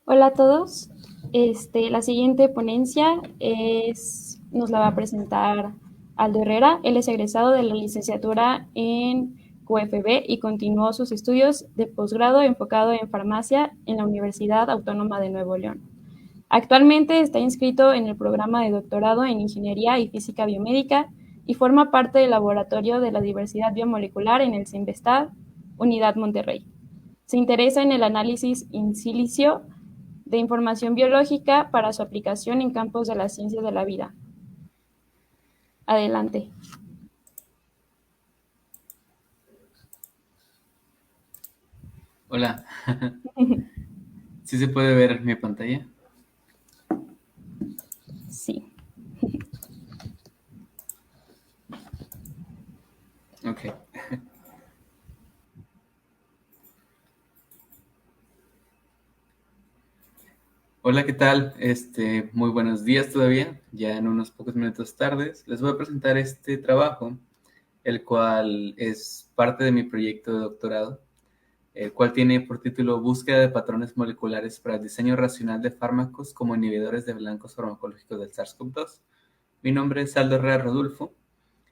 Hola a todos. La siguiente ponencia nos la va a presentar Aldo Herrera. Él es egresado de la licenciatura en QFB y continuó sus estudios de posgrado enfocado en farmacia en la Universidad Autónoma de Nuevo León. Actualmente está inscrito en el programa de doctorado en Ingeniería y Física Biomédica y forma parte del Laboratorio de la Diversidad Biomolecular en el CIMBESTAD, Unidad Monterrey. Se interesa en el análisis in silicio de información biológica para su aplicación en campos de las ciencias de la vida. Adelante. Hola, ¿sí se puede ver mi pantalla? Sí. Ok. Hola, ¿qué tal? Muy buenos días todavía, ya en unos pocos minutos tardes. Les voy a presentar este trabajo, el cual es parte de mi proyecto de doctorado, el cual tiene por título Búsqueda de patrones moleculares para el diseño racional de fármacos como inhibidores de blancos farmacológicos del SARS-CoV-2. Mi nombre es Aldo Herrera Rodulfo.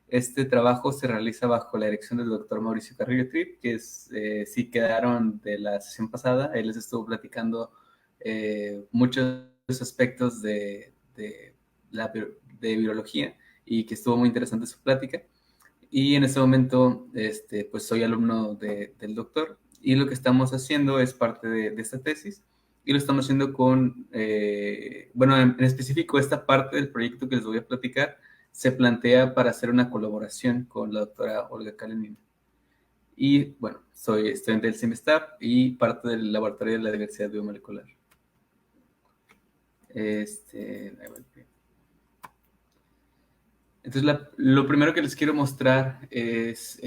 Este trabajo se realiza bajo la dirección del doctor Mauricio Carrillo Tripp, que sí quedaron de la sesión pasada. Él les estuvo platicando muchos aspectos de virología y que estuvo muy interesante su plática. Y en este momento, pues soy alumno del doctor y lo que estamos haciendo es parte de esta tesis y lo estamos haciendo bueno, en específico esta parte del proyecto que les voy a platicar se plantea para hacer una colaboración con la doctora Olga Kalenina. Y bueno, soy estudiante del CIMSTAP y parte del laboratorio de la diversidad biomolecular. Ahí va el pie. Entonces, lo primero que les quiero mostrar es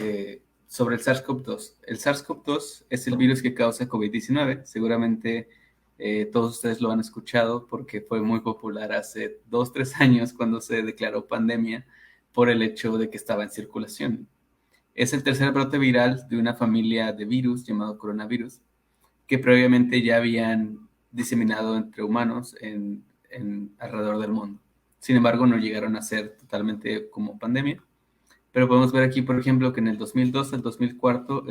sobre el SARS-CoV-2. El SARS-CoV-2 es el virus que causa COVID-19. Seguramente todos ustedes lo han escuchado porque fue muy popular hace 2, 3 años cuando se declaró pandemia por el hecho de que estaba en circulación. Es el tercer brote viral de una familia de virus llamado coronavirus que previamente ya habían diseminado entre humanos alrededor del mundo. Sin embargo, no llegaron a ser totalmente como pandemia. Pero podemos ver aquí, por ejemplo, que en el 2002 al 2004,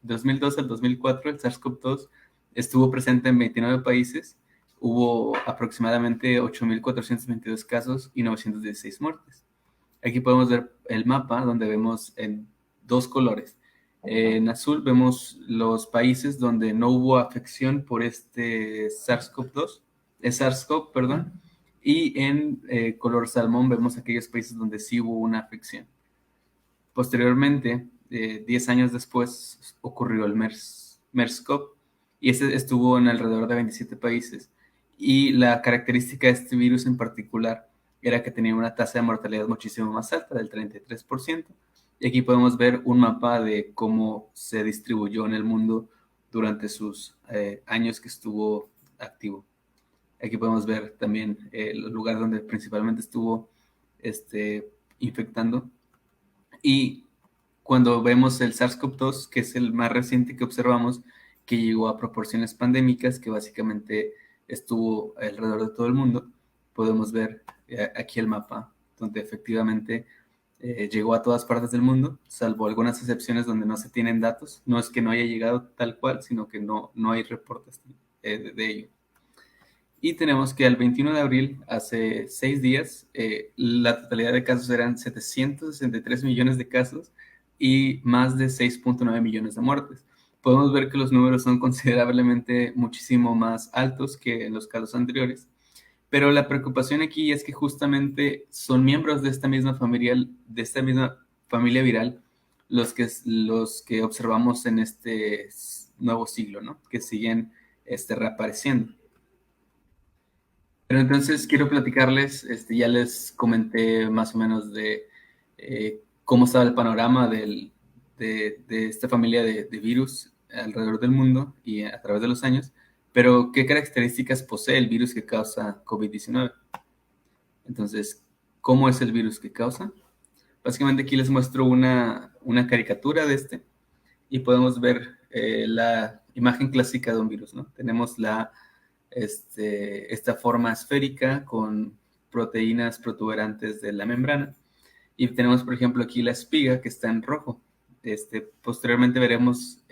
2002 al 2004 el SARS-CoV-2 estuvo presente en 29 países. Hubo aproximadamente 8.422 casos y 916 muertes. Aquí podemos ver el mapa donde vemos en dos colores. En azul vemos los países donde no hubo afección por este SARS-CoV-2, SARS-CoV, perdón, y en color salmón vemos aquellos países donde sí hubo una afección. Posteriormente, 10 años después, ocurrió el MERS-CoV y este estuvo en alrededor de 27 países. Y la característica de este virus en particular era que tenía una tasa de mortalidad muchísimo más alta, del 33%. Y aquí podemos ver un mapa de cómo se distribuyó en el mundo durante sus años que estuvo activo. Aquí podemos ver también el lugar donde principalmente estuvo infectando. Y cuando vemos el SARS-CoV-2, que es el más reciente que observamos, que llegó a proporciones pandémicas, que básicamente estuvo alrededor de todo el mundo, podemos ver aquí el mapa, donde efectivamente llegó a todas partes del mundo, salvo algunas excepciones donde no se tienen datos. No es que no haya llegado tal cual, sino que no hay reportes de ello. Y tenemos que al 21 de abril, hace 6 días, la totalidad de casos eran 763 millones de casos y más de 6.9 millones de muertes. Podemos ver que los números son considerablemente muchísimo más altos que en los casos anteriores, pero la preocupación aquí es que justamente son miembros de esta misma familia viral los que observamos en este nuevo siglo, ¿no? Que siguen reapareciendo. Pero entonces quiero platicarles, ya les comenté más o menos de cómo estaba el panorama de esta familia de virus alrededor del mundo y a través de los años, pero qué características posee el virus que causa COVID-19. Entonces, ¿cómo es el virus que causa? Básicamente aquí les muestro una caricatura de y podemos ver la imagen clásica de un virus, ¿no? Tenemos esta forma esférica con proteínas protuberantes de la membrana. Y tenemos, por ejemplo, aquí la espiga que está en rojo. Posteriormente veremos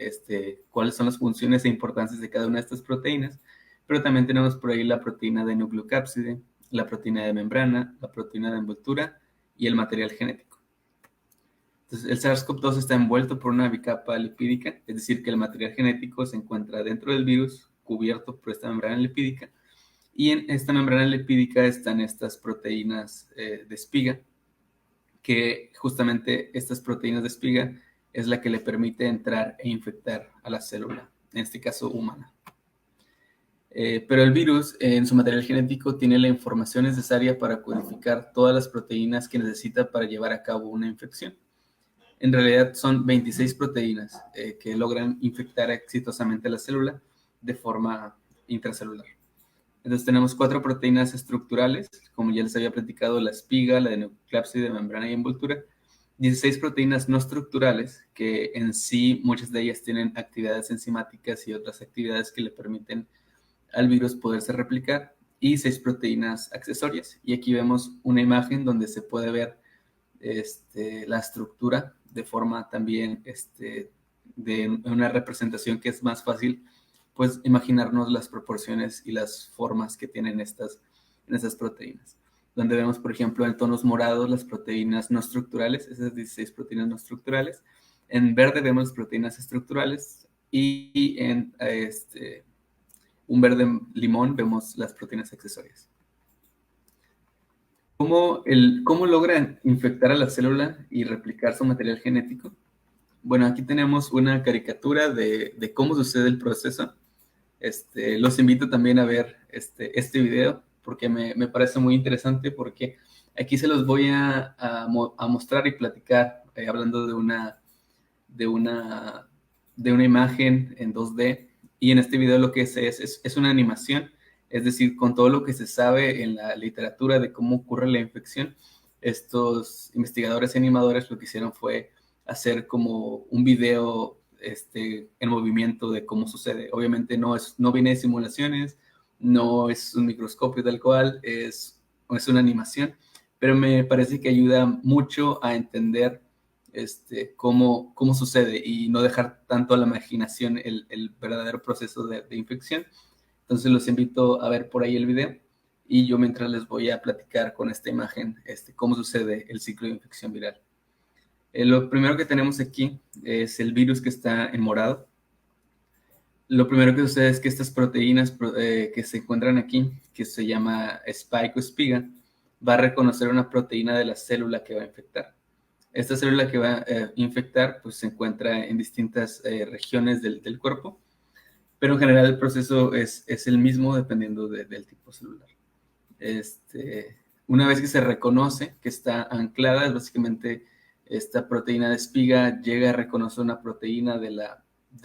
cuáles son las funciones e importancias de cada una de estas proteínas, pero también tenemos por ahí la proteína de nucleocápside, la proteína de membrana, la proteína de envoltura y el material genético. Entonces, el SARS-CoV-2 está envuelto por una bicapa lipídica, es decir, que el material genético se encuentra dentro del virus, cubierto por esta membrana lipídica, y en esta membrana lipídica están estas proteínas de espiga, que justamente estas proteínas de espiga es la que le permite entrar e infectar a la célula, en este caso humana. Pero el virus en su material genético tiene la información necesaria para codificar todas las proteínas que necesita para llevar a cabo una infección. En realidad son 26 proteínas que logran infectar exitosamente la célula de forma intracelular. Entonces tenemos 4 proteínas estructurales, como ya les había platicado, la espiga, la de nucleocápside, membrana y envoltura. 16 proteínas no estructurales, que en sí muchas de ellas tienen actividades enzimáticas y otras actividades que le permiten al virus poderse replicar, y 6 proteínas accesorias. Y aquí vemos una imagen donde se puede ver la estructura de forma también de una representación que es más fácil, pues imaginarnos las proporciones y las formas que tienen estas proteínas. Donde vemos, por ejemplo, en tonos morados las proteínas no estructurales, esas 16 proteínas no estructurales. En verde vemos las proteínas estructurales y en un verde limón vemos las proteínas accesorias. ¿Cómo logran infectar a la célula y replicar su material genético? Bueno, aquí tenemos una caricatura de cómo sucede el proceso. Los invito también a ver este video porque me parece muy interesante, porque aquí se los voy a mostrar y platicar hablando de una imagen en 2D, y en este video lo que es una animación, es decir, con todo lo que se sabe en la literatura de cómo ocurre la infección. Estos investigadores y animadores lo que hicieron fue hacer como un video en movimiento de cómo sucede. Obviamente no viene de simulaciones, no es un microscopio tal cual, es una animación, pero me parece que ayuda mucho a entender cómo sucede y no dejar tanto a la imaginación el verdadero proceso de infección. Entonces los invito a ver por ahí el video, y yo mientras les voy a platicar con esta imagen cómo sucede el ciclo de infección viral. Lo primero que tenemos aquí es el virus que está en morado. Lo primero que sucede es que estas proteínas que se encuentran aquí, que se llama spike o espiga, va a reconocer una proteína de la célula que va a infectar. Esta célula que va a infectar pues, se encuentra en distintas regiones del cuerpo, pero en general el proceso es el mismo dependiendo del tipo celular. Una vez que se reconoce que está anclada, es básicamente esta proteína de espiga llega a reconocer una proteína de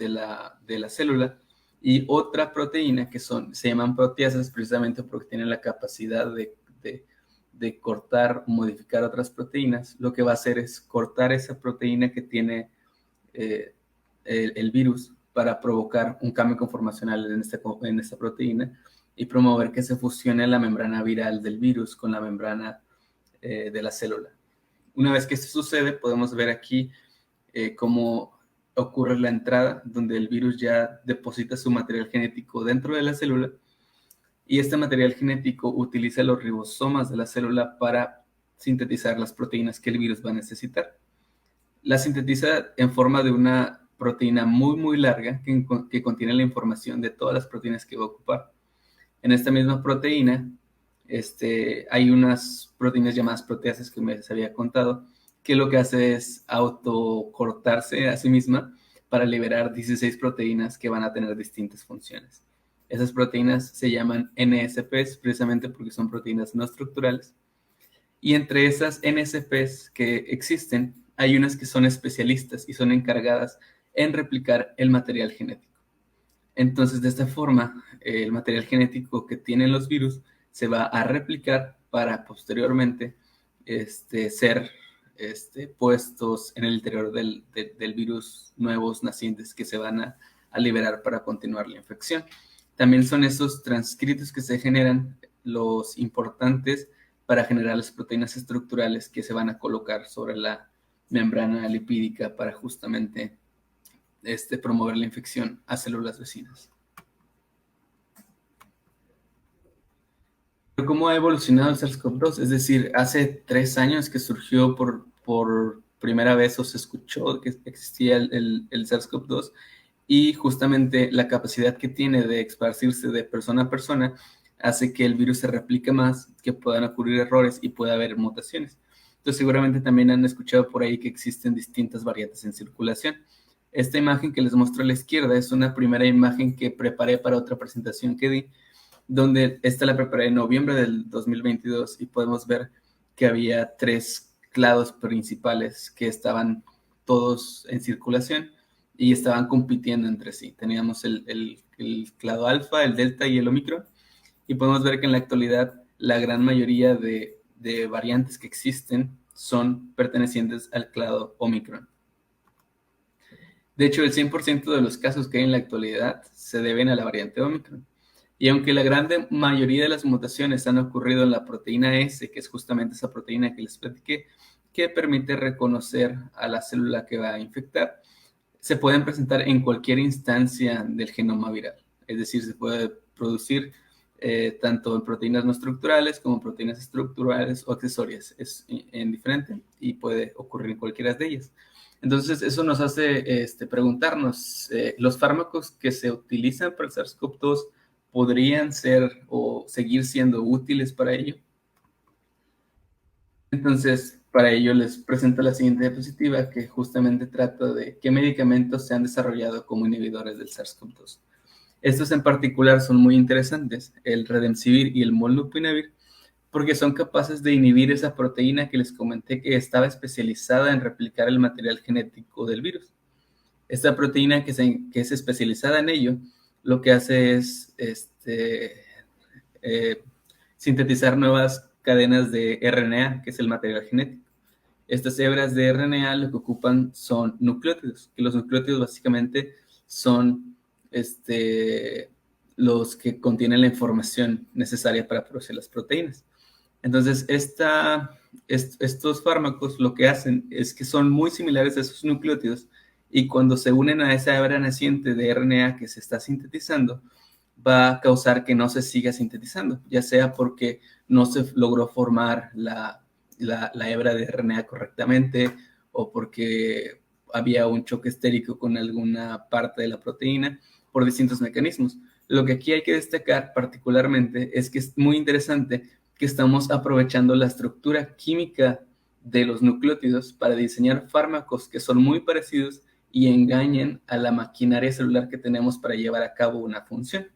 la célula y otra proteína que se llaman proteasas, precisamente porque tienen la capacidad de cortar o modificar otras proteínas. Lo que va a hacer es cortar esa proteína que tiene el virus para provocar un cambio conformacional en esta proteína y promover que se fusione la membrana viral del virus con la membrana de la célula. Una vez que esto sucede, podemos ver aquí cómo ocurre la entrada, donde el virus ya deposita su material genético dentro de la célula, y este material genético utiliza los ribosomas de la célula para sintetizar las proteínas que el virus va a necesitar. La sintetiza en forma de una proteína muy, muy larga que contiene la información de todas las proteínas que va a ocupar. En esta misma proteína hay unas proteínas llamadas proteasas que me había contado, que lo que hace es autocortarse a sí misma para liberar 16 proteínas que van a tener distintas funciones. Esas proteínas se llaman NSPs precisamente porque son proteínas no estructurales. Y entre esas NSPs que existen, hay unas que son especialistas y son encargadas en replicar el material genético. Entonces, de esta forma, el material genético que tienen los virus se va a replicar para posteriormente ser puestos en el interior del virus nuevos nacientes que se van a liberar para continuar la infección. también son esos transcritos que se generan los importantes para generar las proteínas estructurales que se van a colocar sobre la membrana lipídica para justamente promover la infección a células vecinas. Pero ¿cómo ha evolucionado el SARS-CoV-2? Es decir, hace 3 años que surgió por primera vez o se escuchó que existía el SARS-CoV-2 y justamente la capacidad que tiene de esparcirse de persona a persona hace que el virus se replique más, que puedan ocurrir errores y pueda haber mutaciones. Entonces seguramente también han escuchado por ahí que existen distintas variantes en circulación. Esta imagen que les muestro a la izquierda es una primera imagen que preparé para otra presentación que di, donde esta la preparé en noviembre del 2022 y podemos ver que había 3 clados principales que estaban todos en circulación y estaban compitiendo entre sí. Teníamos el clado alfa, el delta y el omicron, y podemos ver que en la actualidad la gran mayoría de variantes que existen son pertenecientes al clado omicron. De hecho, el 100% de los casos que hay en la actualidad se deben a la variante omicron. Y aunque la gran mayoría de las mutaciones han ocurrido en la proteína S, que es justamente esa proteína que les platiqué, que permite reconocer a la célula que va a infectar, se pueden presentar en cualquier instancia del genoma viral. Es decir, se puede producir tanto en proteínas no estructurales como proteínas estructurales o accesorias. Es indiferente y puede ocurrir en cualquiera de ellas. Entonces, eso nos hace preguntarnos, ¿los fármacos que se utilizan para el SARS-CoV-2 podrían ser o seguir siendo útiles para ello? Entonces, para ello les presento la siguiente diapositiva que justamente trata de qué medicamentos se han desarrollado como inhibidores del SARS-CoV-2. Estos en particular son muy interesantes, el Remdesivir y el Molnupiravir, porque son capaces de inhibir esa proteína que les comenté que estaba especializada en replicar el material genético del virus. Esta proteína que es especializada en ello, lo que hace es sintetizar nuevas cadenas de RNA, que es el material genético. Estas hebras de RNA lo que ocupan son nucleótidos, que los nucleótidos básicamente son los que contienen la información necesaria para producir las proteínas. Entonces, estos fármacos lo que hacen es que son muy similares a esos nucleótidos y cuando se unen a esa hebra naciente de RNA que se está sintetizando, va a causar que no se siga sintetizando, ya sea porque no se logró formar la hebra de RNA correctamente o porque había un choque estérico con alguna parte de la proteína por distintos mecanismos. Lo que aquí hay que destacar particularmente es que es muy interesante que estamos aprovechando la estructura química de los nucleótidos para diseñar fármacos que son muy parecidos y engañen a la maquinaria celular que tenemos para llevar a cabo una función.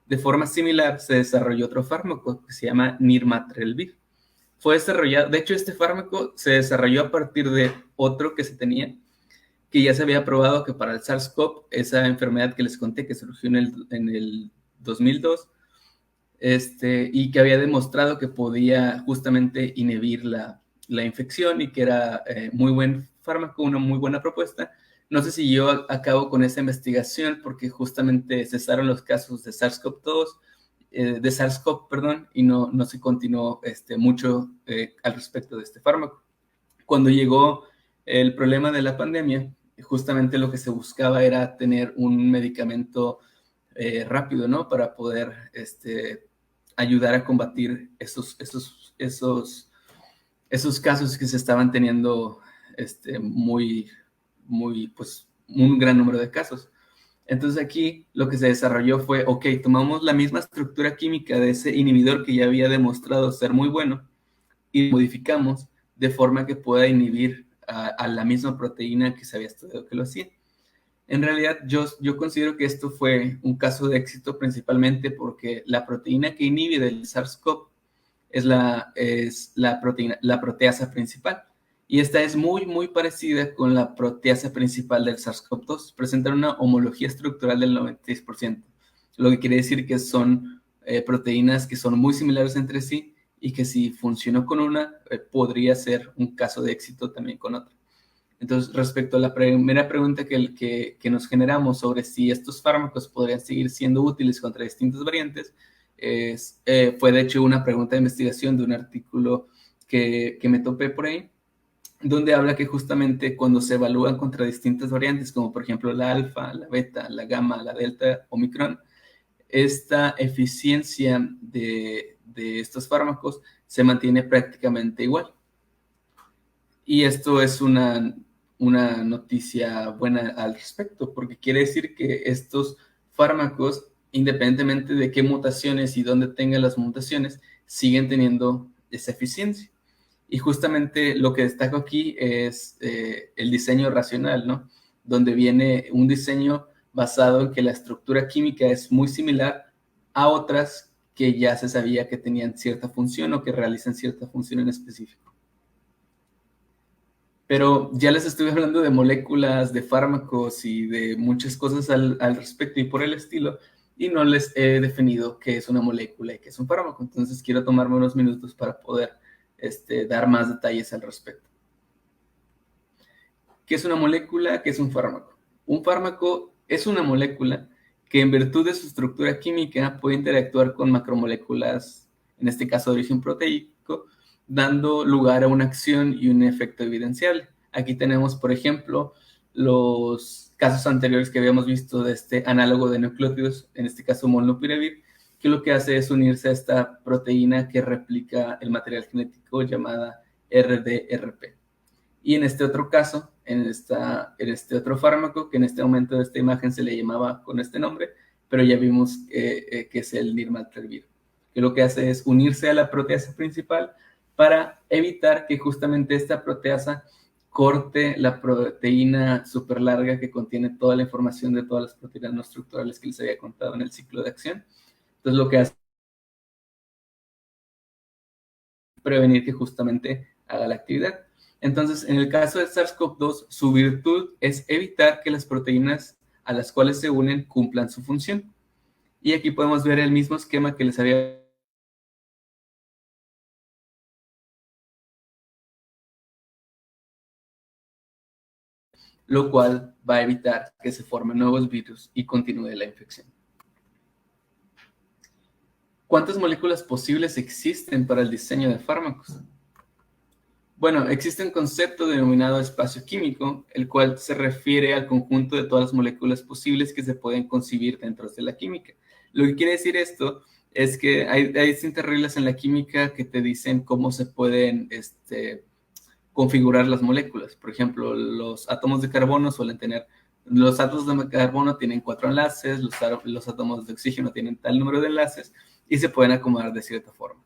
De forma similar, se desarrolló otro fármaco que se llama Nirmatrelvir. Fue desarrollado, de hecho, este fármaco se desarrolló a partir de otro que se tenía, que ya se había probado que para el SARS-CoV, esa enfermedad que les conté que surgió en el 2002, y que había demostrado que podía justamente inhibir la infección y que era muy buen fármaco, una muy buena propuesta. No se siguió a cabo con esa investigación porque justamente cesaron los casos de SARS-CoV-2, de SARS-CoV, perdón, y no se continuó mucho al respecto de este fármaco. Cuando llegó el problema de la pandemia, justamente lo que se buscaba era tener un medicamento rápido, ¿no? Para poder ayudar a combatir esos casos que se estaban teniendo pues un gran número de casos. Entonces aquí lo que se desarrolló fue, ok, tomamos la misma estructura química de ese inhibidor que ya había demostrado ser muy bueno y modificamos de forma que pueda inhibir a la misma proteína que se había estudiado que lo hacía. En realidad, yo considero que esto fue un caso de éxito principalmente porque la proteína que inhibe del SARS-CoV es la proteasa principal. Y esta es muy, muy parecida con la proteasa principal del SARS-CoV-2. Presentan una homología estructural del 96%, lo que quiere decir que son proteínas que son muy similares entre sí y que si funcionó con una, podría ser un caso de éxito también con otra. Entonces, respecto a la primera pregunta que nos generamos sobre si estos fármacos podrían seguir siendo útiles contra distintas variantes, fue de hecho una pregunta de investigación de un artículo que me topé por ahí, donde habla que justamente cuando se evalúan contra distintas variantes, como por ejemplo la alfa, la beta, la gamma, la delta, omicron, esta eficiencia de estos fármacos se mantiene prácticamente igual. Y esto es una noticia buena al respecto, porque quiere decir que estos fármacos, independientemente de qué mutaciones y dónde tengan las mutaciones, siguen teniendo esa eficiencia. Y justamente lo que destaco aquí es el diseño racional, ¿no? Donde viene un diseño basado en que la estructura química es muy similar a otras que ya se sabía que tenían cierta función o que realizan cierta función en específico. Pero ya les estuve hablando de moléculas, de fármacos y de muchas cosas al respecto y por el estilo, y no les he definido qué es una molécula y qué es un fármaco. Entonces quiero tomarme unos minutos para poder dar más detalles al respecto. ¿Qué es una molécula? ¿Qué es un fármaco? Un fármaco es una molécula que en virtud de su estructura química puede interactuar con macromoléculas, en este caso de origen proteico, dando lugar a una acción y un efecto evidenciable. Aquí tenemos, por ejemplo, los casos anteriores que habíamos visto de este análogo de nucleótidos, en este caso molnupiravir, que lo que hace es unirse a esta proteína que replica el material genético llamada RDRP. Y en este otro caso, en este otro fármaco, que en este momento de esta imagen se le llamaba con este nombre, pero ya vimos que es el nirmatrelvir, que lo que hace es unirse a la proteasa principal para evitar que justamente esta proteasa corte la proteína súper larga que contiene toda la información de todas las proteínas no estructurales que les había contado en el ciclo de acción. Entonces lo que hace es prevenir que justamente haga la actividad. Entonces, en el caso del SARS-CoV-2, su virtud es evitar que las proteínas a las cuales se unen cumplan su función. Y aquí podemos ver el mismo esquema que les había lo cual va a evitar que se formen nuevos virus y continúe la infección. ¿Cuántas moléculas posibles existen para el diseño de fármacos? Bueno, existe un concepto denominado espacio químico, el cual se refiere al conjunto de todas las moléculas posibles que se pueden concebir dentro de la química. Lo que quiere decir esto es que hay distintas reglas en la química que te dicen cómo se pueden configurar las moléculas. Por ejemplo, los átomos de carbono suelen tener, los átomos de carbono tienen 4 enlaces, los átomos de oxígeno tienen tal número de enlaces y se pueden acomodar de cierta forma.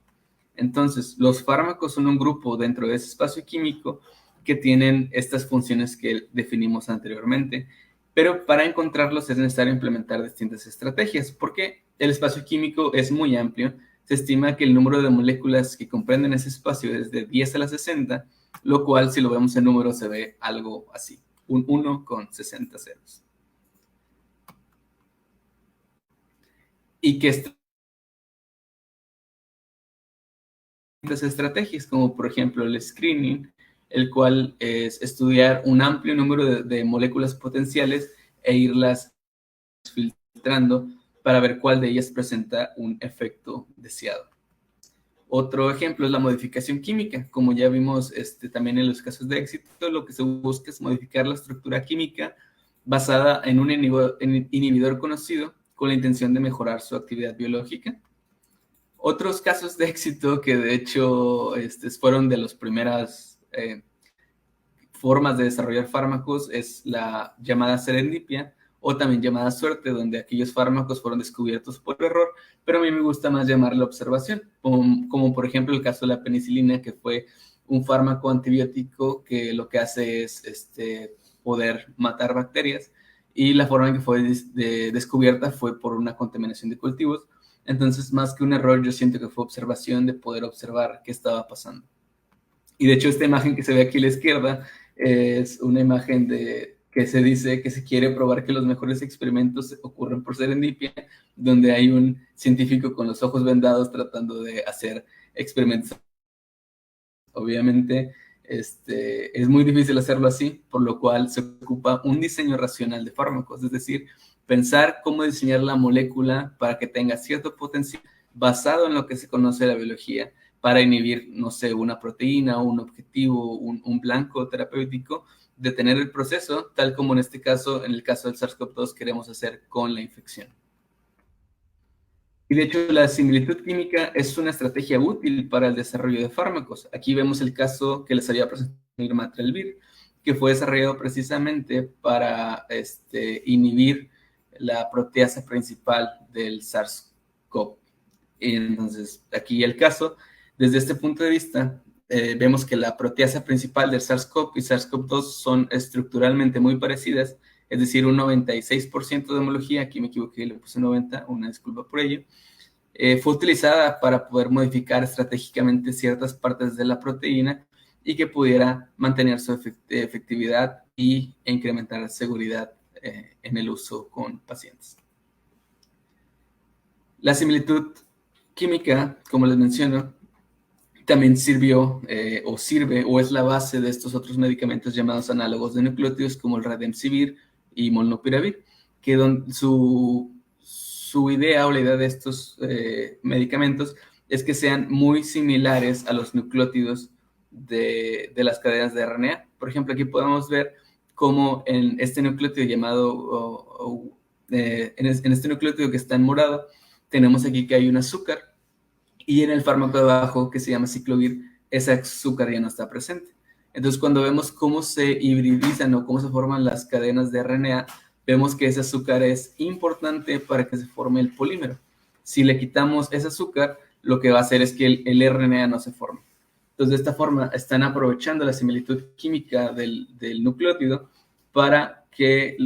Entonces, los fármacos son un grupo dentro de ese espacio químico que tienen estas funciones que definimos anteriormente, pero para encontrarlos es necesario implementar distintas estrategias, porque el espacio químico es muy amplio. Se estima que el número de moléculas que comprenden ese espacio es de 10 a la 60, lo cual, si lo vemos en números, se ve algo así, un 1 con 60 ceros. Y que estrategias, como por ejemplo el screening, el cual es estudiar un amplio número de moléculas potenciales e irlas filtrando para ver cuál de ellas presenta un efecto deseado. Otro ejemplo es la modificación química. Como ya vimos también en los casos de éxito, lo que se busca es modificar la estructura química basada en un inhibidor conocido con la intención de mejorar su actividad biológica. Otros casos de éxito que de hecho fueron de las primeras formas de desarrollar fármacos es la llamada serendipia o también llamada suerte, donde aquellos fármacos fueron descubiertos por error, pero a mí me gusta más llamarla observación, como por ejemplo el caso de la penicilina, que fue un fármaco antibiótico que lo que hace es poder matar bacterias, y la forma en que fue descubierta fue por una contaminación de cultivos. Entonces, más que un error, yo siento que fue observación de poder observar qué estaba pasando. Y de hecho, esta imagen que se ve aquí a la izquierda es una imagen que se dice que se quiere probar que los mejores experimentos ocurren por serendipia, donde hay un científico con los ojos vendados tratando de hacer experimentos. Obviamente, Es muy difícil hacerlo así, por lo cual se ocupa un diseño racional de fármacos, es decir, pensar cómo diseñar la molécula para que tenga cierto potencial basado en lo que se conoce de la biología para inhibir, no sé, una proteína, un objetivo, un blanco terapéutico, detener el proceso, tal como en este caso, en el caso del SARS-CoV-2, queremos hacer con la infección. Y de hecho, la similitud química es una estrategia útil para el desarrollo de fármacos. Aquí vemos el caso que les había presentado Nirmatrelvir, que fue desarrollado precisamente para inhibir la proteasa principal del SARS-CoV. Entonces, aquí el caso, desde este punto de vista, vemos que la proteasa principal del SARS-CoV y SARS-CoV-2 son estructuralmente muy parecidas, es decir, un 96% de homología, aquí me equivoqué, le puse 90, una disculpa por ello, fue utilizada para poder modificar estratégicamente ciertas partes de la proteína y que pudiera mantener su efectividad e incrementar la seguridad en el uso con pacientes. La similitud química, como les menciono, también sirvió o sirve o es la base de estos otros medicamentos llamados análogos de nucleótidos como el Remdesivir y Molnupiravir, que su idea o la idea de estos medicamentos es que sean muy similares a los nucleótidos de las cadenas de RNA. Por ejemplo, aquí podemos ver cómo en este nucleótido llamado, en este nucleótido que está en morado, tenemos aquí que hay un azúcar y en el fármaco de abajo que se llama ciclovir, ese azúcar ya no está presente. Entonces, cuando vemos cómo se hibridizan o cómo se forman las cadenas de RNA, vemos que ese azúcar es importante para que se forme el polímero. Si le quitamos ese azúcar, lo que va a hacer es que el RNA no se forme. Entonces, de esta forma, están aprovechando la similitud química del nucleótido para que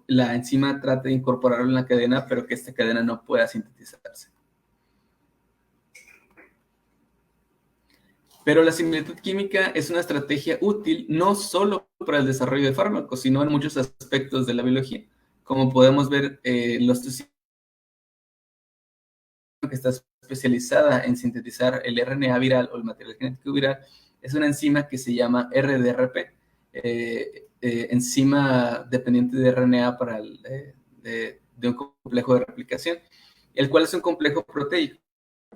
la enzima trate de incorporarlo en la cadena, pero que esta cadena no pueda sintetizarse. Pero la similitud química es una estrategia útil no solo para el desarrollo de fármacos, sino en muchos aspectos de la biología. Como podemos ver, los que está especializada en sintetizar el RNA viral o el material genético viral, es una enzima que se llama RDRP, enzima dependiente de RNA de un complejo de replicación, el cual es un complejo proteico.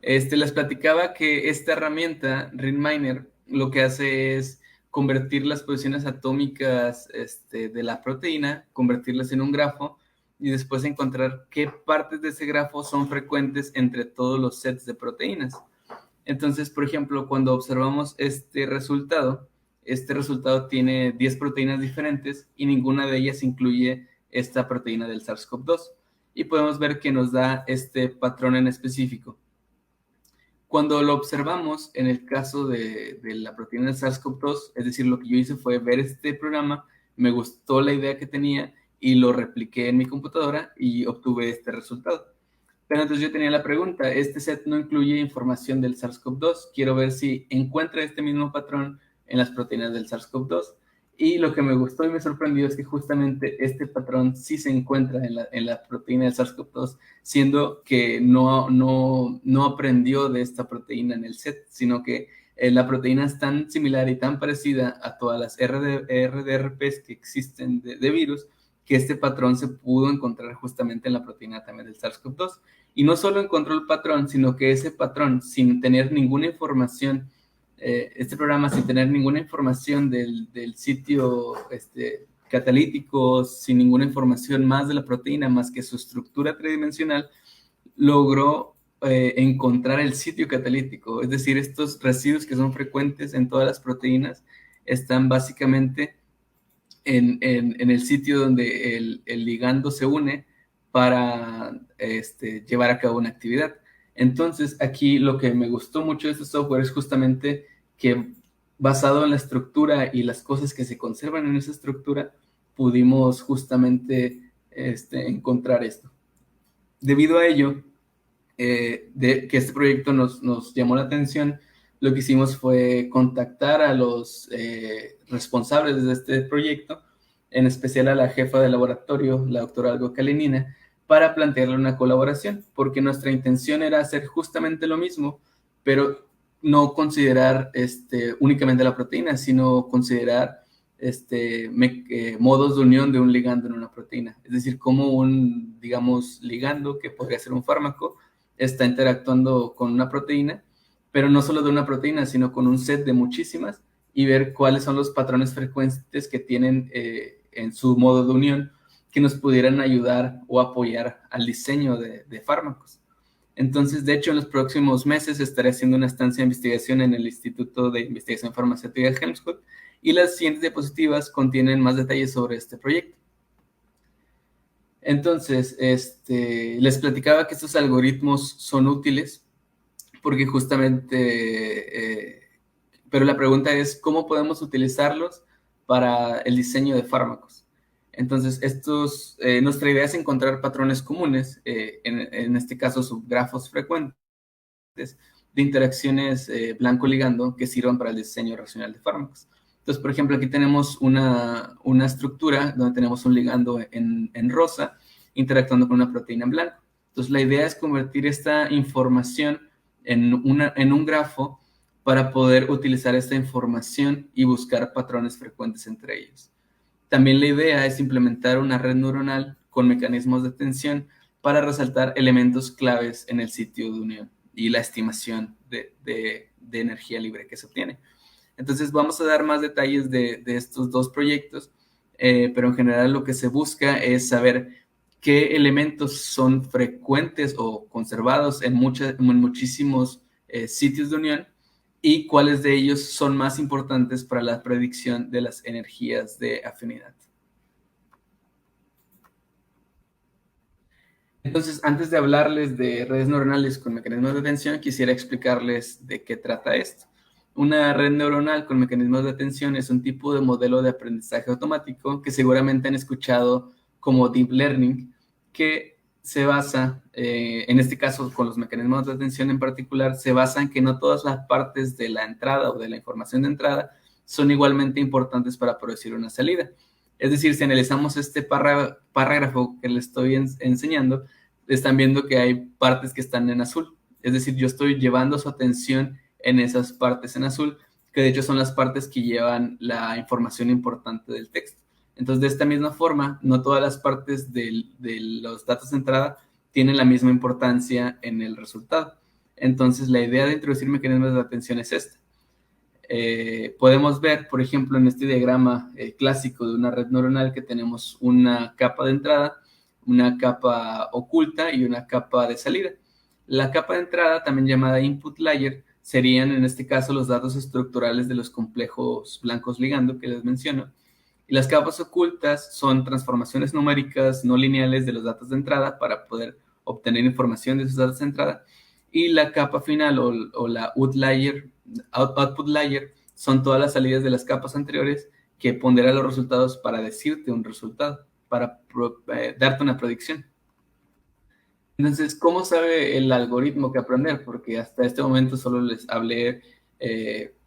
Les platicaba que esta herramienta, Readminer, lo que hace es convertir las posiciones atómicas de la proteína, convertirlas en un grafo y después encontrar qué partes de ese grafo son frecuentes entre todos los sets de proteínas. Entonces, por ejemplo, cuando observamos este resultado tiene 10 proteínas diferentes y ninguna de ellas incluye esta proteína del SARS-CoV-2. Y podemos ver que nos da este patrón en específico. Cuando lo observamos en el caso de la proteína del SARS-CoV-2, es decir, lo que yo hice fue ver este programa, me gustó la idea que tenía y lo repliqué en mi computadora y obtuve este resultado. Pero entonces yo tenía la pregunta, este set no incluye información del SARS-CoV-2, quiero ver si encuentra este mismo patrón en las proteínas del SARS-CoV-2. Y lo que me gustó y me sorprendió es que justamente este patrón sí se encuentra en la proteína del SARS-CoV-2, siendo que no aprendió de esta proteína en el set, sino que la proteína es tan similar y tan parecida a todas las RDRPs que existen de virus, que este patrón se pudo encontrar justamente en la proteína también del SARS-CoV-2. Y no solo encontró el patrón, sino que ese patrón, sin tener ninguna información, este programa sin tener ninguna información del sitio catalítico, sin ninguna información más de la proteína, más que su estructura tridimensional, logró encontrar el sitio catalítico. Es decir, estos residuos que son frecuentes en todas las proteínas están básicamente en el sitio donde el ligando se une para llevar a cabo una actividad. Entonces, aquí lo que me gustó mucho de este software es justamente que, basado en la estructura y las cosas que se conservan en esa estructura, pudimos justamente encontrar esto. Debido a ello, que este proyecto nos llamó la atención, lo que hicimos fue contactar a los responsables de este proyecto, en especial a la jefa de laboratorio, la doctora Olga Kalinina, para plantearle una colaboración, porque nuestra intención era hacer justamente lo mismo, pero no considerar únicamente la proteína, sino considerar modos de unión de un ligando en una proteína. Es decir, cómo un, digamos, ligando, que podría ser un fármaco, está interactuando con una proteína, pero no solo de una proteína, sino con un set de muchísimas, y ver cuáles son los patrones frecuentes que tienen en su modo de unión que nos pudieran ayudar o apoyar al diseño de fármacos. Entonces, de hecho, en los próximos meses estaré haciendo una estancia de investigación en el Instituto de Investigación Farmacéutica de Helmholtz, y las siguientes diapositivas contienen más detalles sobre este proyecto. Entonces, les platicaba que estos algoritmos son útiles porque justamente, pero la pregunta es, ¿cómo podemos utilizarlos para el diseño de fármacos? Entonces, nuestra idea es encontrar patrones comunes, en este caso subgrafos frecuentes, de interacciones blanco-ligando que sirvan para el diseño racional de fármacos. Entonces, por ejemplo, aquí tenemos una estructura donde tenemos un ligando en rosa interactuando con una proteína en blanco. Entonces, la idea es convertir esta información en un grafo para poder utilizar esta información y buscar patrones frecuentes entre ellos. También la idea es implementar una red neuronal con mecanismos de atención para resaltar elementos claves en el sitio de unión y la estimación de energía libre que se obtiene. Entonces vamos a dar más detalles de estos dos proyectos, pero en general lo que se busca es saber qué elementos son frecuentes o conservados en muchísimos sitios de unión y cuáles de ellos son más importantes para la predicción de las energías de afinidad. Entonces, antes de hablarles de redes neuronales con mecanismos de atención, quisiera explicarles de qué trata esto. Una red neuronal con mecanismos de atención es un tipo de modelo de aprendizaje automático que seguramente han escuchado como deep learning, que se basa, en este caso con los mecanismos de atención en particular, se basa en que no todas las partes de la entrada o de la información de entrada son igualmente importantes para producir una salida. Es decir, si analizamos este párrafo que les estoy enseñando, están viendo que hay partes que están en azul. Es decir, yo estoy llevando su atención en esas partes en azul, que de hecho son las partes que llevan la información importante del texto. Entonces, de esta misma forma, no todas las partes de los datos de entrada tienen la misma importancia en el resultado. Entonces, la idea de introducir mecanismos de atención es esta. Podemos ver, por ejemplo, en este diagrama clásico de una red neuronal que tenemos una capa de entrada, una capa oculta y una capa de salida. La capa de entrada, también llamada input layer, serían en este caso los datos estructurales de los complejos blancos ligando que les menciono. Y las capas ocultas son transformaciones numéricas no lineales de los datos de entrada para poder obtener información de esos datos de entrada. Y la capa final o la output layer son todas las salidas de las capas anteriores que pondera los resultados para decirte un resultado, para darte una predicción. Entonces, ¿cómo sabe el algoritmo que aprender? Porque hasta este momento solo les hablé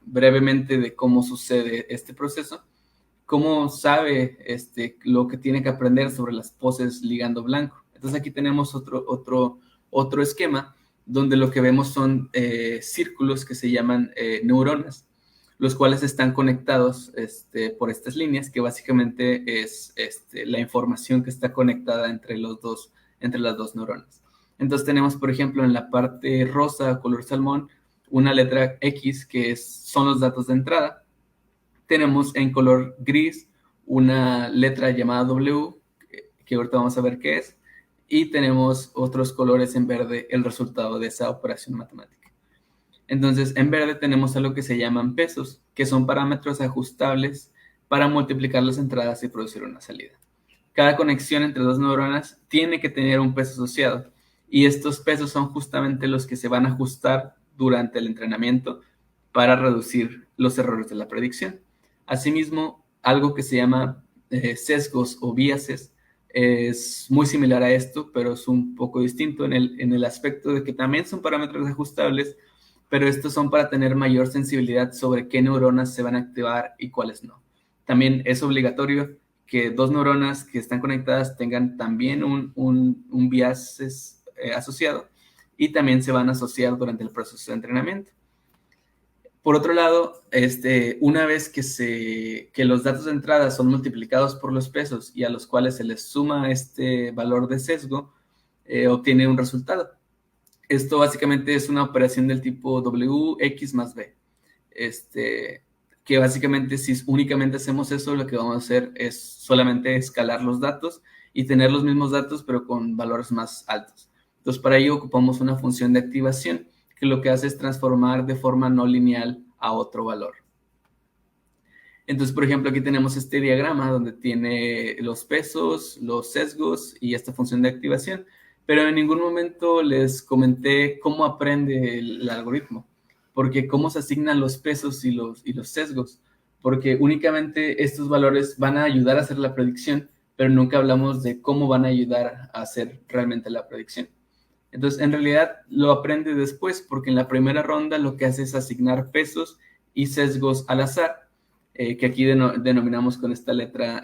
brevemente de cómo sucede este proceso. ¿Cómo sabe lo que tiene que aprender sobre las poses ligando blanco? Entonces aquí tenemos otro esquema donde lo que vemos son círculos que se llaman neuronas, los cuales están conectados por estas líneas, que básicamente es la información que está conectada entre las dos neuronas. Entonces tenemos, por ejemplo, en la parte rosa, color salmón, una letra X, que son los datos de entrada. Tenemos en color gris una letra llamada W, que ahorita vamos a ver qué es, y tenemos otros colores en verde, el resultado de esa operación matemática. Entonces, en verde tenemos algo que se llaman pesos, que son parámetros ajustables para multiplicar las entradas y producir una salida. Cada conexión entre dos neuronas tiene que tener un peso asociado, y estos pesos son justamente los que se van a ajustar durante el entrenamiento para reducir los errores de la predicción. Asimismo, algo que se llama sesgos o biases es muy similar a esto, pero es un poco distinto en el aspecto de que también son parámetros ajustables, pero estos son para tener mayor sensibilidad sobre qué neuronas se van a activar y cuáles no. También es obligatorio que dos neuronas que están conectadas tengan también un biases asociado, y también se van a asociar durante el proceso de entrenamiento. Por otro lado, una vez que los datos de entrada son multiplicados por los pesos y a los cuales se les suma este valor de sesgo, obtiene un resultado. Esto básicamente es una operación del tipo WX más B. Que básicamente si únicamente hacemos eso, lo que vamos a hacer es solamente escalar los datos y tener los mismos datos, pero con valores más altos. Entonces, para ello ocupamos una función de activación que lo que hace es transformar de forma no lineal a otro valor. Entonces, por ejemplo, aquí tenemos este diagrama donde tiene los pesos, los sesgos y esta función de activación, pero en ningún momento les comenté cómo aprende el algoritmo, porque cómo se asignan los pesos y los sesgos, porque únicamente estos valores van a ayudar a hacer la predicción, pero nunca hablamos de cómo van a ayudar a hacer realmente la predicción. Entonces, en realidad lo aprende después, porque en la primera ronda lo que hace es asignar pesos y sesgos al azar, que aquí denominamos con esta letra,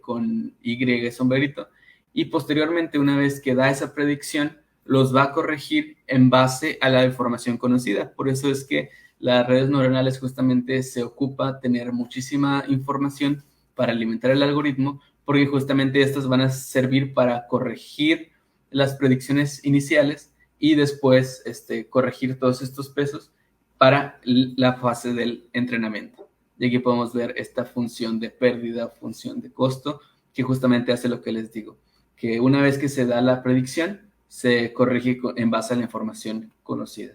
con Y sombrerito, y posteriormente, una vez que da esa predicción, los va a corregir en base a la información conocida. Por eso es que las redes neuronales justamente se ocupa tener muchísima información para alimentar el algoritmo, porque justamente estas van a servir para corregir las predicciones iniciales y después corregir todos estos pesos para la fase del entrenamiento. Y aquí podemos ver esta función de pérdida, función de costo, que justamente hace lo que les digo, que una vez que se da la predicción, se corrige en base a la información conocida.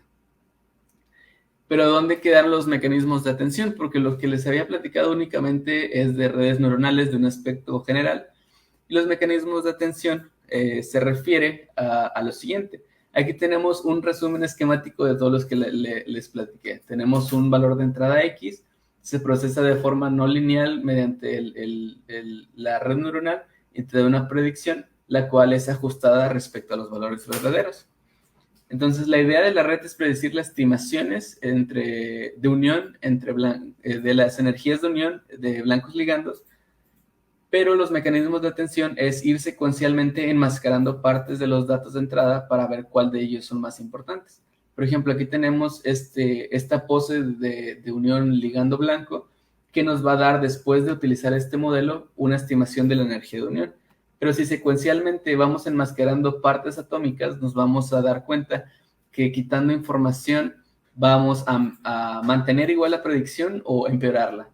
Pero ¿dónde quedan los mecanismos de atención? Porque lo que les había platicado únicamente es de redes neuronales de un aspecto general. Y los mecanismos de atención se refiere a lo siguiente. Aquí tenemos un resumen esquemático de todos los que les platiqué. Tenemos un valor de entrada X, se procesa de forma no lineal mediante la red neuronal y te da una predicción, la cual es ajustada respecto a los valores verdaderos. Entonces, la idea de la red es predecir las estimaciones de unión de las energías de unión de blancos ligandos, pero los mecanismos de atención es ir secuencialmente enmascarando partes de los datos de entrada para ver cuál de ellos son más importantes. Por ejemplo, aquí tenemos esta pose de unión ligando blanco que nos va a dar, después de utilizar este modelo, una estimación de la energía de unión. Pero si secuencialmente vamos enmascarando partes atómicas, nos vamos a dar cuenta que quitando información vamos a mantener igual la predicción o empeorarla.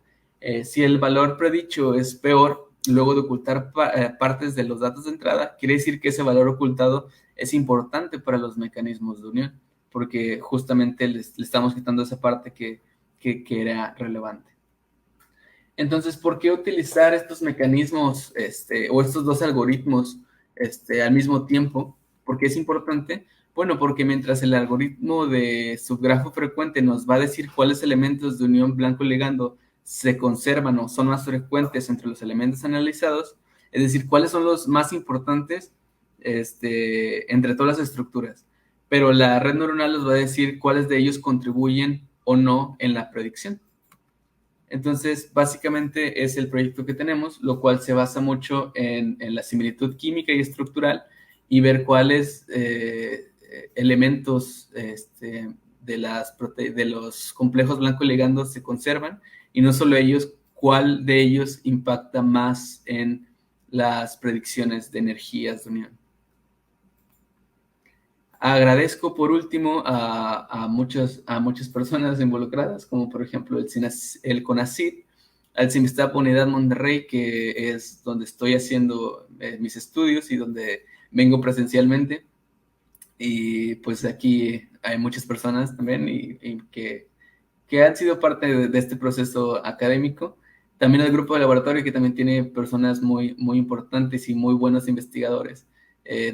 Si el valor predicho es peor, luego de ocultar partes de los datos de entrada, quiere decir que ese valor ocultado es importante para los mecanismos de unión, porque justamente le estamos quitando esa parte que era relevante. Entonces, ¿por qué utilizar estos mecanismos o estos dos algoritmos al mismo tiempo? ¿Por qué es importante? Bueno, porque mientras el algoritmo de subgrafo frecuente nos va a decir cuáles elementos de unión blanco-ligando se conservan o son más frecuentes entre los elementos analizados, es decir, cuáles son los más importantes entre todas las estructuras. Pero la red neuronal nos va a decir cuáles de ellos contribuyen o no en la predicción. Entonces, básicamente es el proyecto que tenemos, lo cual se basa mucho en la similitud química y estructural y ver cuáles elementos de los complejos blanco-ligandos se conservan, y no solo ellos, cuál de ellos impacta más en las predicciones de energías de unión. Agradezco por último a muchas personas involucradas, como por ejemplo el CONACYT, al CIMSTAP Unidad Monterrey, que es donde estoy haciendo mis estudios y donde vengo presencialmente. Y pues aquí hay muchas personas también y que han sido parte de este proceso académico. También el grupo de laboratorio, que también tiene personas muy, muy importantes y muy buenos investigadores.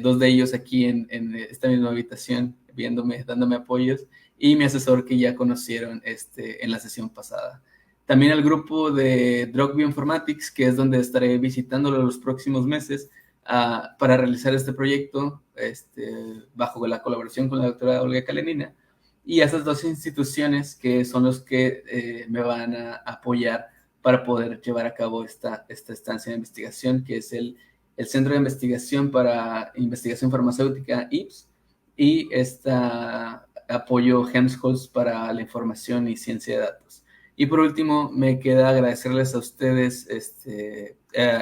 Dos de ellos aquí en esta misma habitación, viéndome, dándome apoyos, y mi asesor que ya conocieron en la sesión pasada. También el grupo de Drug Bioinformatics, que es donde estaré visitándolo los próximos meses para realizar este proyecto bajo la colaboración con la doctora Olga Kalenina. Y a esas dos instituciones que son los que me van a apoyar para poder llevar a cabo esta estancia de investigación, que es el Centro de Investigación para Investigación Farmacéutica, IPS, y esta apoyo Helmholtz para la información y ciencia de datos. Y por último, me queda agradecerles a ustedes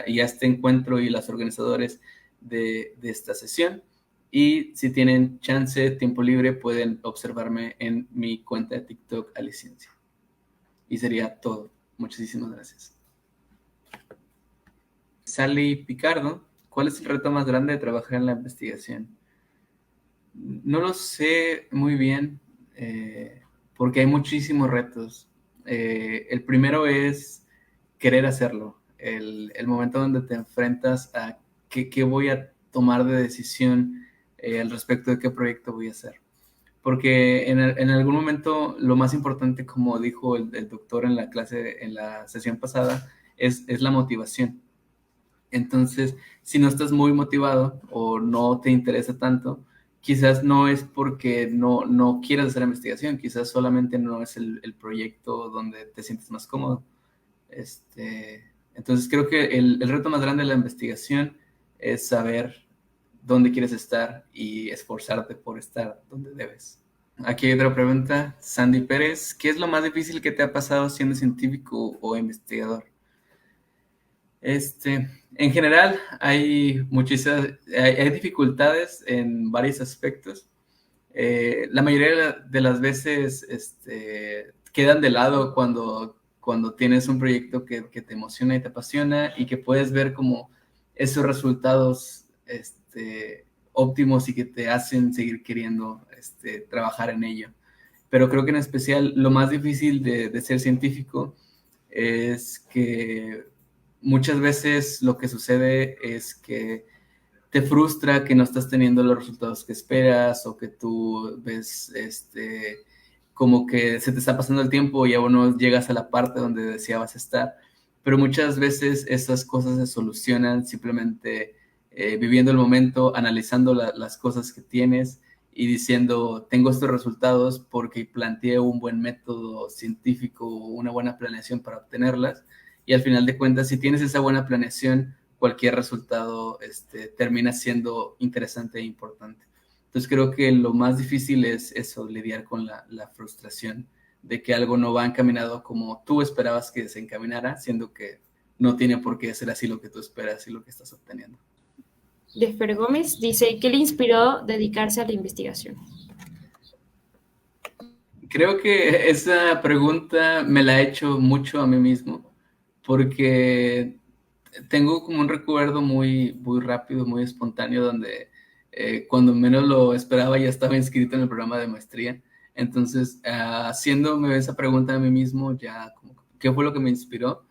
y a este encuentro y los organizadores de esta sesión. Y si tienen chance, tiempo libre, pueden observarme en mi cuenta de TikTok, Aliciencia. Y sería todo. Muchísimas gracias. Sally Picardo, ¿cuál es el reto más grande de trabajar en la investigación? No lo sé muy bien, porque hay muchísimos retos. El primero es querer hacerlo, el momento donde te enfrentas a qué voy a tomar de decisión al respecto de qué proyecto voy a hacer. Porque en algún momento lo más importante, como dijo el doctor en la clase, en la sesión pasada, es la motivación. Entonces, si no estás muy motivado o no te interesa tanto, quizás no es porque no quieras hacer investigación, quizás solamente no es el proyecto donde te sientes más cómodo. Entonces, creo que el reto más grande de la investigación es saber dónde quieres estar y esforzarte por estar donde debes. Aquí hay otra pregunta. Sandy Pérez, ¿qué es lo más difícil que te ha pasado siendo científico o investigador? En general, hay hay dificultades en varios aspectos. La mayoría de las veces quedan de lado cuando tienes un proyecto que te emociona y te apasiona y que puedes ver como esos resultados óptimos y que te hacen seguir queriendo trabajar en ello. Pero creo que en especial lo más difícil de ser científico es que muchas veces lo que sucede es que te frustra que no estás teniendo los resultados que esperas o que tú ves como que se te está pasando el tiempo y aún no llegas a la parte donde deseabas estar. Pero muchas veces esas cosas se solucionan simplemente viviendo el momento, analizando las cosas que tienes y diciendo, tengo estos resultados porque planteé un buen método científico, una buena planeación para obtenerlas. Y al final de cuentas, si tienes esa buena planeación, cualquier resultado termina siendo interesante e importante. Entonces creo que lo más difícil es eso, lidiar con la frustración de que algo no va encaminado como tú esperabas que se encaminara, siendo que no tiene por qué ser así lo que tú esperas y lo que estás obteniendo. Desper Gómez dice, ¿qué le inspiró dedicarse a la investigación? Creo que esa pregunta me la he hecho mucho a mí mismo, porque tengo como un recuerdo muy rápido, muy espontáneo, donde cuando menos lo esperaba ya estaba inscrito en el programa de maestría. Entonces, haciéndome esa pregunta a mí mismo, ya como, ¿qué fue lo que me inspiró?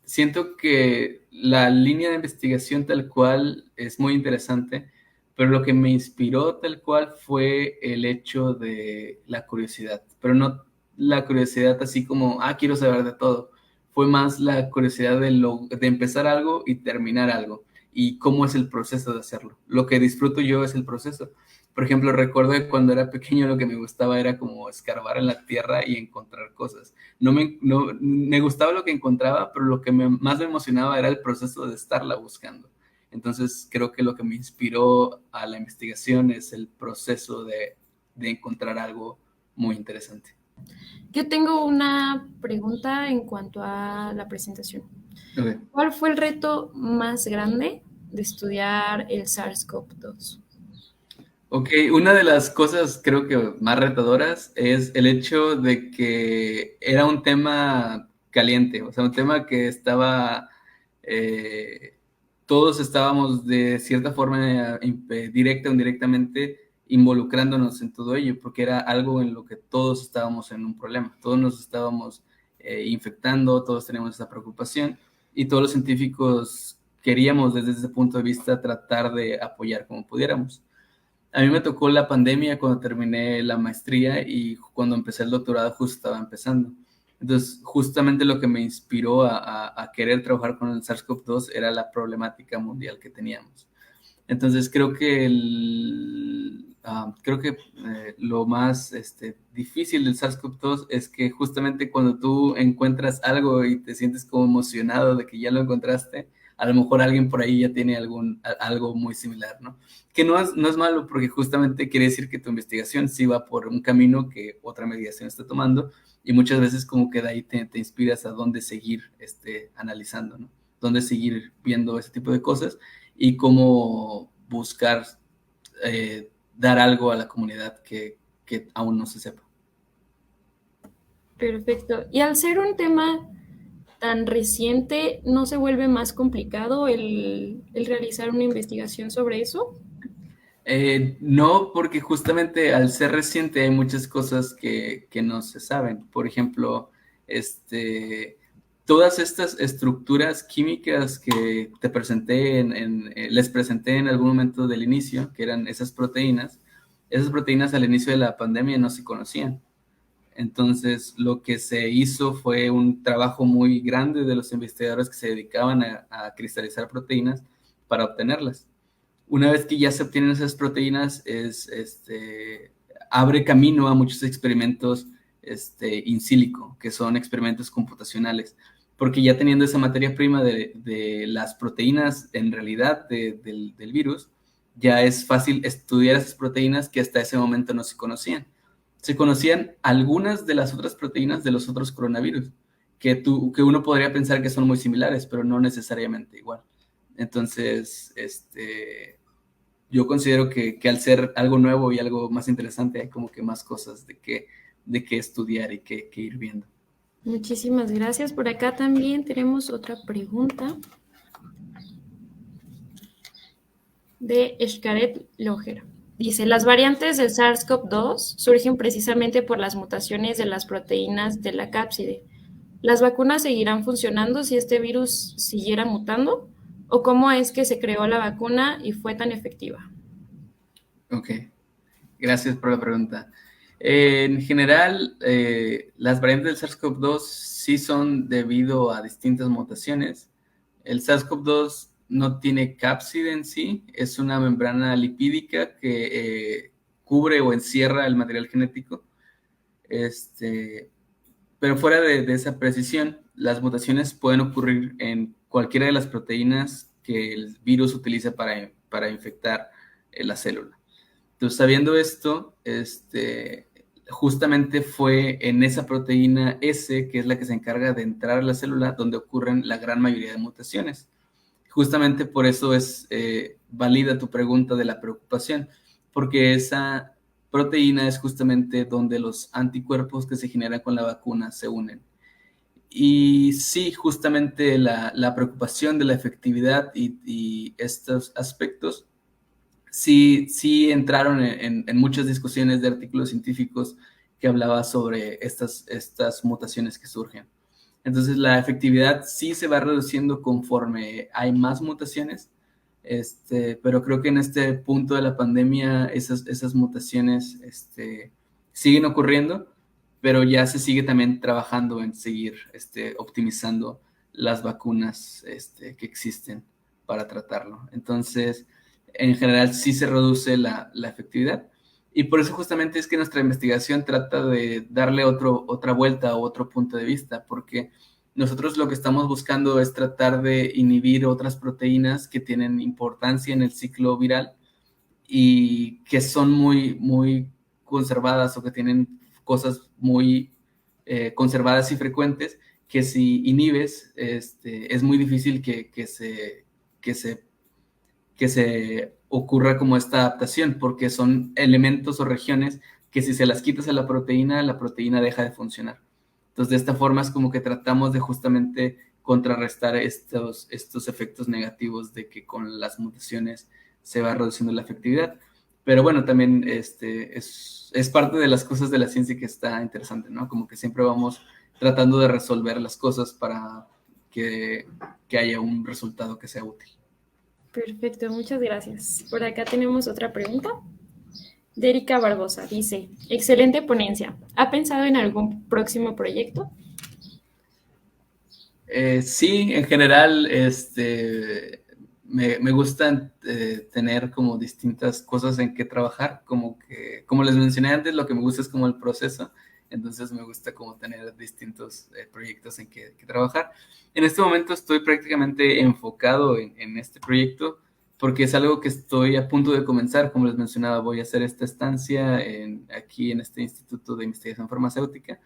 Siento que la línea de investigación tal cual es muy interesante, pero lo que me inspiró tal cual fue el hecho de la curiosidad, pero no la curiosidad así como, quiero saber de todo. Fue más la curiosidad de empezar algo y terminar algo, y cómo es el proceso de hacerlo. Lo que disfruto yo es el proceso. Por ejemplo, recuerdo que cuando era pequeño lo que me gustaba era como escarbar en la tierra y encontrar cosas. Me gustaba lo que encontraba, pero lo que más me emocionaba era el proceso de estarla buscando. Entonces creo que lo que me inspiró a la investigación es el proceso de encontrar algo muy interesante. Yo tengo una pregunta en cuanto a la presentación. Okay. ¿Cuál fue el reto más grande de estudiar el SARS-CoV-2? Ok, una de las cosas creo que más retadoras es el hecho de que era un tema caliente, o sea, un tema que estaba, todos estábamos de cierta forma, directa o indirectamente, involucrándonos en todo ello, porque era algo en lo que todos estábamos en un problema, todos nos estábamos infectando, todos teníamos esa preocupación y todos los científicos queríamos desde ese punto de vista tratar de apoyar como pudiéramos. A mí me tocó la pandemia cuando terminé la maestría y cuando empecé el doctorado justo estaba empezando. Entonces, justamente lo que me inspiró a querer trabajar con el SARS-CoV-2 era la problemática mundial que teníamos. Entonces, creo que lo más difícil del SARS-CoV-2 es que justamente cuando tú encuentras algo y te sientes como emocionado de que ya lo encontraste, a lo mejor alguien por ahí ya tiene algo muy similar, ¿no? Que no es malo porque justamente quiere decir que tu investigación sí va por un camino que otra mediación está tomando y muchas veces como que de ahí te inspiras a dónde seguir analizando, ¿no? Dónde seguir viendo ese tipo de cosas y cómo buscar dar algo a la comunidad que aún no se sepa. Perfecto. Y al ser un tema tan reciente, ¿no se vuelve más complicado el realizar una investigación sobre eso? No, porque justamente al ser reciente hay muchas cosas que no se saben. Por ejemplo, todas estas estructuras químicas que te presenté les presenté en algún momento del inicio, que eran esas proteínas al inicio de la pandemia no se conocían. Entonces, lo que se hizo fue un trabajo muy grande de los investigadores que se dedicaban a cristalizar proteínas para obtenerlas. Una vez que ya se obtienen esas proteínas, abre camino a muchos experimentos in silico, que son experimentos computacionales, porque ya teniendo esa materia prima de las proteínas en realidad del virus, ya es fácil estudiar esas proteínas que hasta ese momento no se conocían. Se conocían algunas de las otras proteínas de los otros coronavirus, que uno podría pensar que son muy similares, pero no necesariamente igual. Entonces, yo considero que al ser algo nuevo y algo más interesante, hay como que más cosas de qué estudiar y que ir viendo. Muchísimas gracias. Por acá también tenemos otra pregunta de Xcaret Lojer. Dice, las variantes del SARS-CoV-2 surgen precisamente por las mutaciones de las proteínas de la cápside. ¿Las vacunas seguirán funcionando si este virus siguiera mutando? ¿O cómo es que se creó la vacuna y fue tan efectiva? Ok, gracias por la pregunta. En general, las variantes del SARS-CoV-2 sí son debido a distintas mutaciones. El SARS-CoV-2 no tiene cápside en sí, es una membrana lipídica que cubre o encierra el material genético. Pero fuera de esa precisión, las mutaciones pueden ocurrir en cualquiera de las proteínas que el virus utiliza para infectar la célula. Entonces, sabiendo esto, justamente fue en esa proteína S, que es la que se encarga de entrar a la célula, donde ocurren la gran mayoría de mutaciones. Justamente por eso es válida tu pregunta de la preocupación, porque esa proteína es justamente donde los anticuerpos que se generan con la vacuna se unen. Y sí, justamente la preocupación de la efectividad y estos aspectos sí entraron en muchas discusiones de artículos científicos que hablaba sobre estas mutaciones que surgen. Entonces la efectividad sí se va reduciendo conforme hay más mutaciones, pero creo que en este punto de la pandemia esas mutaciones siguen ocurriendo, pero ya se sigue también trabajando en seguir optimizando las vacunas que existen para tratarlo. Entonces, en general sí se reduce la efectividad. Y por eso justamente es que nuestra investigación trata de darle otra vuelta o otro punto de vista, porque nosotros lo que estamos buscando es tratar de inhibir otras proteínas que tienen importancia en el ciclo viral y que son muy, muy conservadas o que tienen cosas muy conservadas y frecuentes que si inhibes, es muy difícil que se ocurra como esta adaptación, porque son elementos o regiones que si se las quitas a la proteína deja de funcionar. Entonces, de esta forma es como que tratamos de justamente contrarrestar estos efectos negativos de que con las mutaciones se va reduciendo la efectividad. Pero bueno, también es parte de las cosas de la ciencia que está interesante, ¿no? Como que siempre vamos tratando de resolver las cosas para que haya un resultado que sea útil. Perfecto, muchas gracias. Por acá tenemos otra pregunta. De Erika Barbosa dice, excelente ponencia. ¿Ha pensado en algún próximo proyecto? Sí, en general, me gustan tener como distintas cosas en que trabajar, como les mencioné antes, lo que me gusta es como el proceso entonces me gusta como tener distintos proyectos en que trabajar. En este momento estoy prácticamente enfocado en este proyecto porque es algo que estoy a punto de comenzar. Como les mencionaba, voy a hacer esta estancia aquí en este Instituto de Investigación Farmacéutica.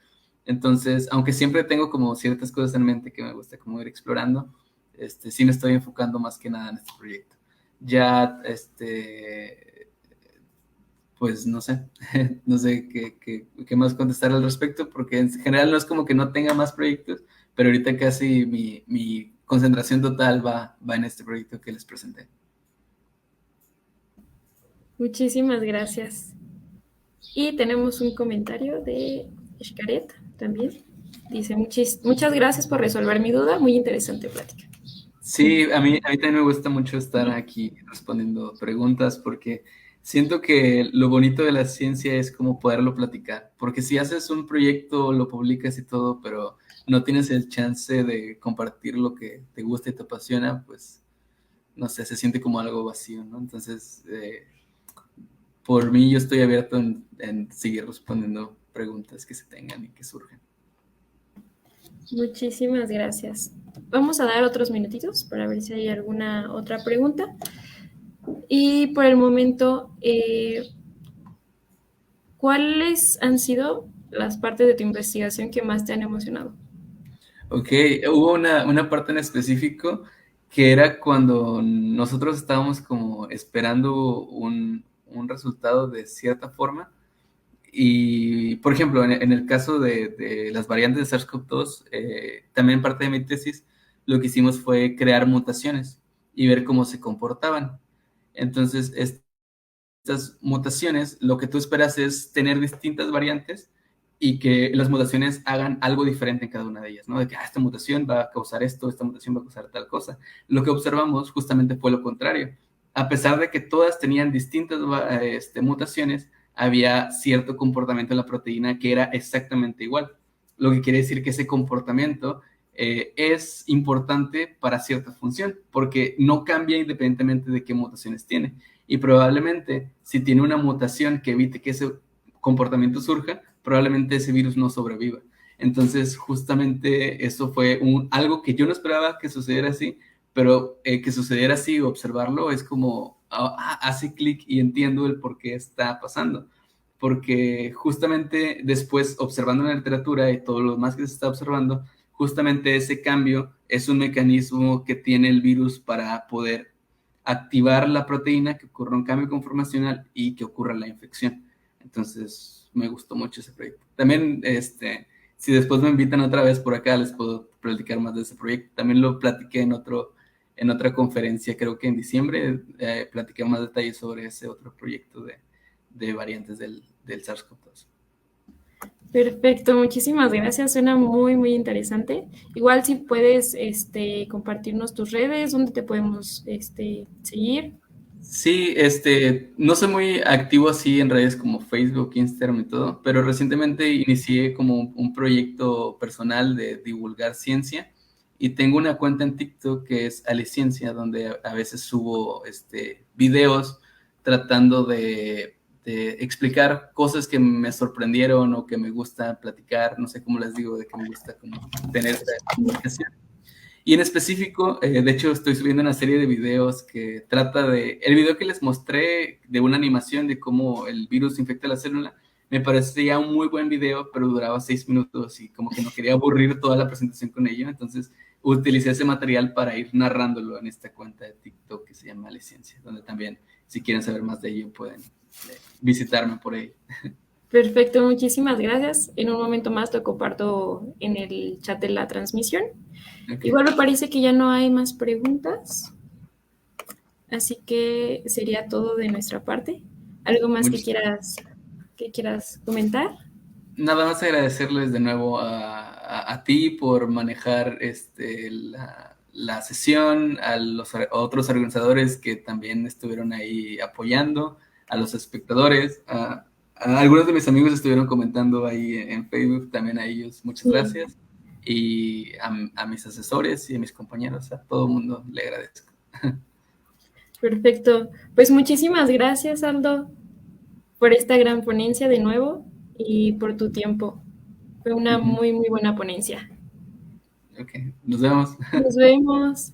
Entonces, aunque siempre tengo como ciertas cosas en mente que me gusta como ir explorando, sí me estoy enfocando más que nada en este proyecto. Ya, pues no sé, no sé qué más contestar al respecto, porque en general no es como que no tenga más proyectos, pero ahorita casi mi concentración total va en este proyecto que les presenté. Muchísimas gracias. Y tenemos un comentario de Xcaret también. Dice, muchas gracias por resolver mi duda. Muy interesante plática. Sí, a mí también me gusta mucho estar aquí respondiendo preguntas porque siento que lo bonito de la ciencia es como poderlo platicar, porque si haces un proyecto, lo publicas y todo, pero no tienes el chance de compartir lo que te gusta y te apasiona, pues no sé, se siente como algo vacío, ¿no? Entonces, por mí yo estoy abierto en seguir respondiendo preguntas que se tengan y que surjan. Muchísimas gracias. Vamos a dar otros minutitos para ver si hay alguna otra pregunta. Y por el momento, ¿cuáles han sido las partes de tu investigación que más te han emocionado? Ok, hubo una parte en específico que era cuando nosotros estábamos como esperando un resultado de cierta forma. Y, por ejemplo, en el caso de las variantes de SARS-CoV-2, también parte de mi tesis, lo que hicimos fue crear mutaciones y ver cómo se comportaban. Entonces, estas mutaciones, lo que tú esperas es tener distintas variantes y que las mutaciones hagan algo diferente en cada una de ellas, ¿no? De que esta mutación va a causar esto, esta mutación va a causar tal cosa. Lo que observamos justamente fue lo contrario. A pesar de que todas tenían distintas mutaciones, había cierto comportamiento en la proteína que era exactamente igual. Lo que quiere decir que ese comportamiento es importante para cierta función, porque no cambia independientemente de qué mutaciones tiene. Y probablemente, si tiene una mutación que evite que ese comportamiento surja, probablemente ese virus no sobreviva. Entonces, justamente eso fue algo que yo no esperaba que sucediera así, pero que sucediera así, observarlo, es como hace clic y entiendo el por qué está pasando. Porque justamente después, observando la literatura y todo lo más que se está observando, justamente ese cambio es un mecanismo que tiene el virus para poder activar la proteína, que ocurra un cambio conformacional y que ocurra la infección. Entonces, me gustó mucho ese proyecto. También, si después me invitan otra vez por acá, les puedo platicar más de ese proyecto. También lo platiqué en otra conferencia, creo que en diciembre, platiqué más detalles sobre ese otro proyecto de variantes del SARS-CoV-2. Perfecto, muchísimas gracias. Suena muy, muy interesante. Igual si puedes, compartirnos tus redes, dónde te podemos, seguir. Sí, no soy muy activo así en redes como Facebook, Instagram y todo, pero recientemente inicié como un proyecto personal de divulgar ciencia y tengo una cuenta en TikTok que es Aleciencia, donde a veces subo videos tratando de explicar cosas que me sorprendieron o que me gusta platicar, no sé cómo les digo, de que me gusta como tener esta comunicación. Y en específico, de hecho, estoy subiendo una serie de videos que trata el video que les mostré de una animación de cómo el virus infecta la célula, me parecía un muy buen video, pero duraba 6 minutos y como que no quería aburrir toda la presentación con ello, entonces utilicé ese material para ir narrándolo en esta cuenta de TikTok que se llama Ciencia, donde también, si quieren saber más de ello, pueden visitarme por ahí. Perfecto, muchísimas gracias. En un momento más te comparto en el chat de la transmisión. Okay. Igual me parece que ya no hay más preguntas, así que sería todo de nuestra parte. ¿Algo más Much que quieras comentar? Nada más agradecerles de nuevo a ti por manejar la sesión, a otros organizadores que también estuvieron ahí apoyando, a los espectadores, a algunos de mis amigos estuvieron comentando ahí en Facebook, también a ellos, muchas Sí. gracias. Y a mis asesores y a mis compañeros, a todo el mundo le agradezco. Perfecto. Pues muchísimas gracias, Aldo, por esta gran ponencia de nuevo y por tu tiempo. Fue una Ujú. muy, muy buena ponencia. Ok, nos vemos. Nos vemos.